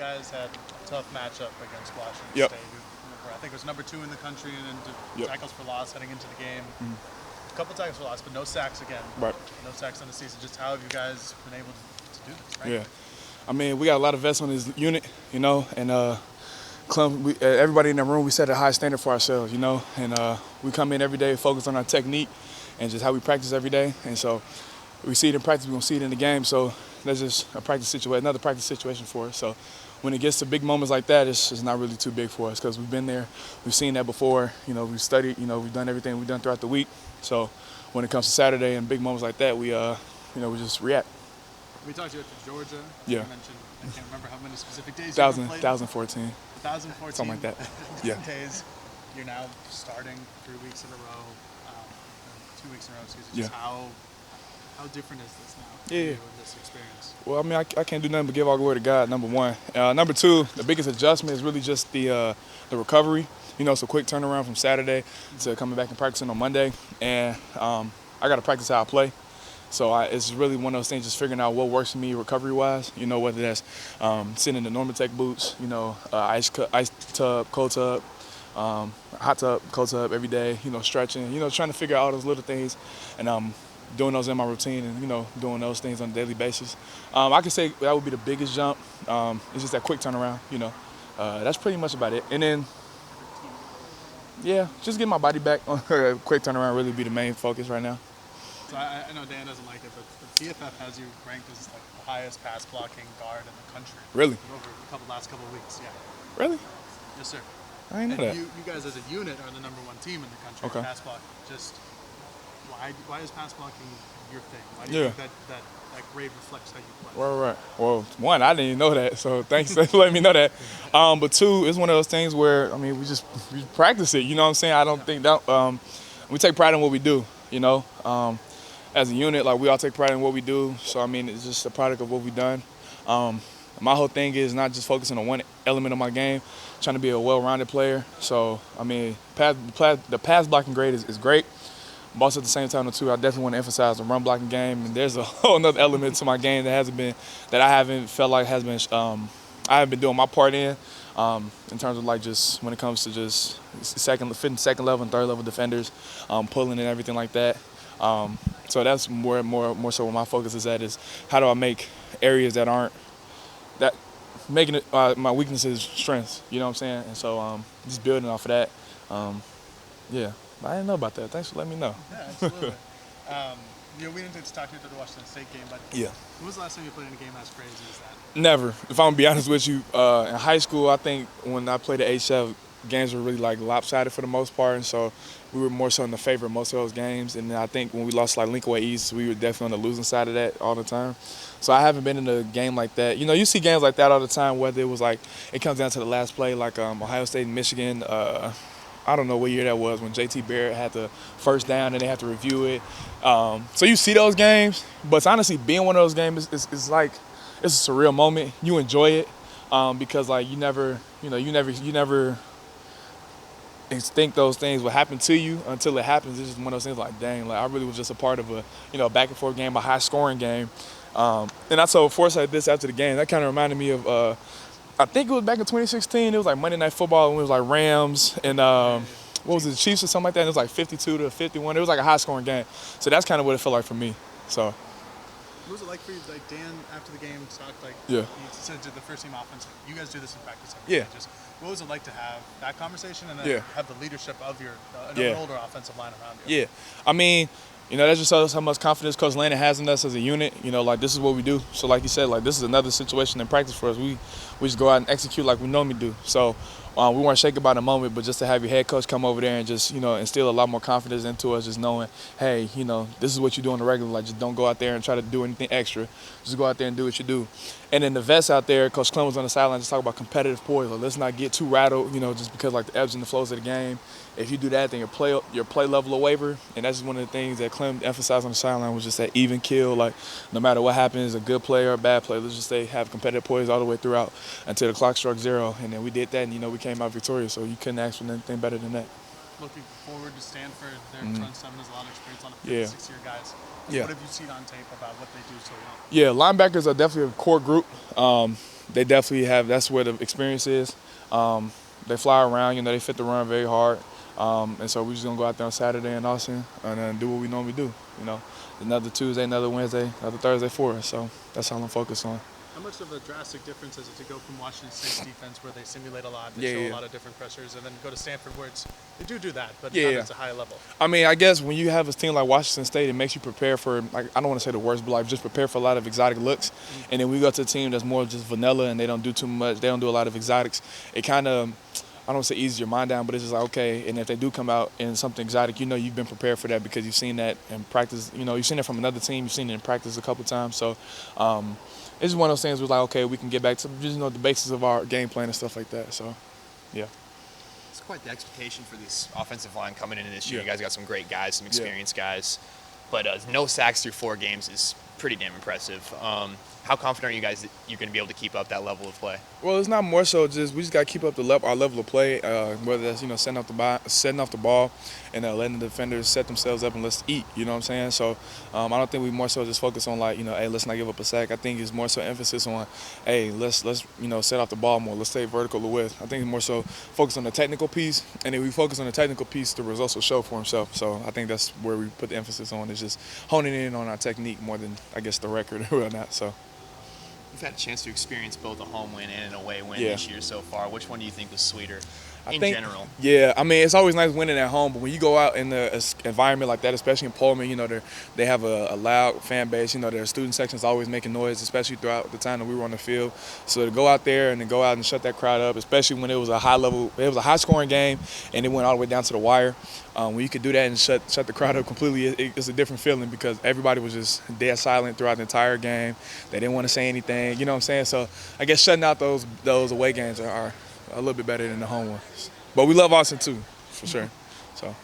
guys had a tough matchup against Washington Yep. State, who I think was number 2 in the country, and then Yep. tackles for loss heading into the game. A couple tackles for loss, but no sacks again. Right. No sacks on the season. Just how have you guys been able to do this? Right? Yeah. I mean, we got a lot of vets on this unit, and everybody in the room, we set a high standard for ourselves, and we come in every day focused on our technique and just how we practice every day. And so we see it in practice, we're going to see it in the game. So that's just another practice situation for us. So when it gets to big moments like that, it's not really too big for us because we've been there, we've seen that before. We've studied, we've done everything we've done throughout the week. So when it comes to Saturday and big moments like that, we just react. We talked to you at Georgia. Yeah. You mentioned, I can't remember how many specific days 2014. 2014. Something like that. Yeah. Days. You're now starting 3 weeks in a row, 2 weeks in a row, excuse me. Just Yeah. how different is this now Yeah. for you in this experience? Well, I mean, I can't do nothing but give all glory to God, number one. Number two, the biggest adjustment is really just the recovery. It's a quick turnaround from Saturday to coming back and practicing on Monday. And I got to practice how I play. So it's really one of those things, just figuring out what works for me recovery-wise, whether that's sitting in the Normatec boots, ice tub, cold tub, hot tub, cold tub every day, stretching, trying to figure out all those little things and doing those in my routine and, doing those things on a daily basis. I could say that would be the biggest jump. It's just that quick turnaround, That's pretty much about it. And then, yeah, just get my body back on a quick turnaround really be the main focus right now. So I know Dan doesn't like it, but PFF has you ranked as like the highest pass blocking guard in the country. Really? Over the last couple of weeks, yeah. Really? Yes, sir. I didn't know that. You guys as a unit are the number 1 team in the country Okay. in pass blocking. Just why is pass blocking your thing? Why do you think that grade reflects how you play? Right. Well, one, I didn't even know that, so thanks for letting me know that. But two, it's one of those things where, I mean, we practice it, you know what I'm saying? I don't think that, we take pride in what we do, As a unit, like, we all take pride in what we do, so, I mean, it's just a product of what we've done. My whole thing is not just focusing on one element of my game, trying to be a well-rounded player. So, I mean, the pass blocking grade is great. But also at the same time, too, I definitely want to emphasize the run blocking game. And there's a whole other element to my game that I haven't felt like has been, I haven't been doing my part in terms of like just when it comes to just fitting second level and third level defenders, pulling and everything like that. So that's more so where my focus is at, is how do I make areas making it my weaknesses strengths, you know what I'm saying? And so just building off of that, yeah. I didn't know about that. Thanks for letting me know. Yeah, absolutely. We didn't get to talk to you at the Washington State game, but Yeah. when was the last time you played in a game as crazy as that? Never. If I'm gonna be honest with you, in high school, I think when I played at HF, games were really like lopsided for the most part, and so we were more so in the favor of most of those games. And then I think when we lost like Lincoln East, we were definitely on the losing side of that all the time. So I haven't been in a game like that. You see games like that all the time, whether it was like it comes down to the last play, like Ohio State and Michigan. I don't know what year that was when JT Barrett had the first down and they have to review it. So you see those games, but honestly, being one of those games is like, it's a surreal moment. You enjoy it because like you never think those things will happen to you until it happens. It's just one of those things like, dang, like I really was just a part of a back and forth game, a high scoring game. And I told Forsyth this after the game. That kind of reminded me of. I think it was back in 2016. It was like Monday Night Football, and it was like Rams and what was it, Chiefs or something like that. And it was like 52-51. It was like a high-scoring game. So that's kind of what it felt like for me. So. What was it like for you? Like Dan after the game talked like Yeah. He said to the first team offense, like, you guys do this in practice every day. Just what was it like to have that conversation and then have the leadership of your an older offensive line around you? Yeah, I mean. That just shows how much confidence Coach Landon has in us as a unit. Like this is what we do. So like you said, like this is another situation in practice for us. We just go out and execute like we normally do. So we weren't shaken by the moment, but just to have your head coach come over there and just, instill a lot more confidence into us, just knowing, hey, this is what you do on the regular. Like just don't go out there and try to do anything extra. Just go out there and do what you do. And then the vets out there, Coach Clem was on the sideline just talk about competitive poise. Like, let's not get too rattled, just because like the ebbs and the flows of the game. If you do that, then your play level will waver. And that's just one of the things that Clem emphasized on the sideline was just that even kill. Like no matter what happens, a good play or a bad play, let's just say have competitive poise all the way throughout until the clock struck 0. And then we did that, and we came out victorious. So you couldn't ask for anything better than that. Looking forward to Stanford, their front seven has a lot of experience on the 6-year guys. What have you seen on tape about what they do so well? Yeah, linebackers are definitely a core group. they definitely have. That's where the experience is. They fly around. You know, they fit the run very hard. And so we're just gonna go out there on Saturday in Austin and then do what we normally do. You know, another Tuesday, another Wednesday, another Thursday for us. So that's all I'm focused on. How much of a drastic difference is it to go from Washington State's defense, where they simulate a lot, they show a lot of different pressures, and then go to Stanford, where they do that, but not at a high level? I mean, I guess when you have a team like Washington State, it makes you prepare for, like, I don't want to say the worst, but like just prepare for a lot of exotic looks. And then we go to a team that's more just vanilla, and they don't do too much. They don't do a lot of exotics. It kind of, I don't want to say eases your mind down, but it's just like, okay, and if they do come out in something exotic, you know you've been prepared for that because you've seen that in practice. You know, you've seen it from another team. You've seen it in practice a couple times. So it's just one of those things where it's like, okay, we can get back to just, you know, the basis of our game plan and stuff like that. So, yeah. It's quite the expectation for this offensive line coming into this year. You guys got some great guys, some experienced guys. But no sacks through 4 games is pretty damn impressive. How confident are you guys that you're going to be able to keep up that level of play? Well, it's not more so just we just got to keep up our level of play, whether that's, you know, setting off the ball and letting the defenders set themselves up and let's eat, you know what I'm saying? So I don't think we more so just focus on, like, you know, hey, let's not give up a sack. I think it's more so emphasis on, hey, let's you know, set off the ball more. Let's stay vertical with. I think it's more so focus on the technical piece, and if we focus on the technical piece, the results will show for himself. So I think that's where we put the emphasis on, is just honing in on our technique more than, I guess, the record or not. So. You've had a chance to experience both a home win and an away win this year so far. Which one do you think was sweeter in general? Yeah, I mean, it's always nice winning at home, but when you go out in an environment like that, especially in Pullman, you know, they have a loud fan base. You know, their student section's always making noise, especially throughout the time that we were on the field. So to go out there and then go out and shut that crowd up, especially when it was a high-scoring game and it went all the way down to the wire, when you could do that and shut the crowd up completely, it's a different feeling because everybody was just dead silent throughout the entire game. They didn't want to say anything, you know what I'm saying? So I guess shutting out those away games are a little bit better than the home ones. But we love Austin too, for sure. So.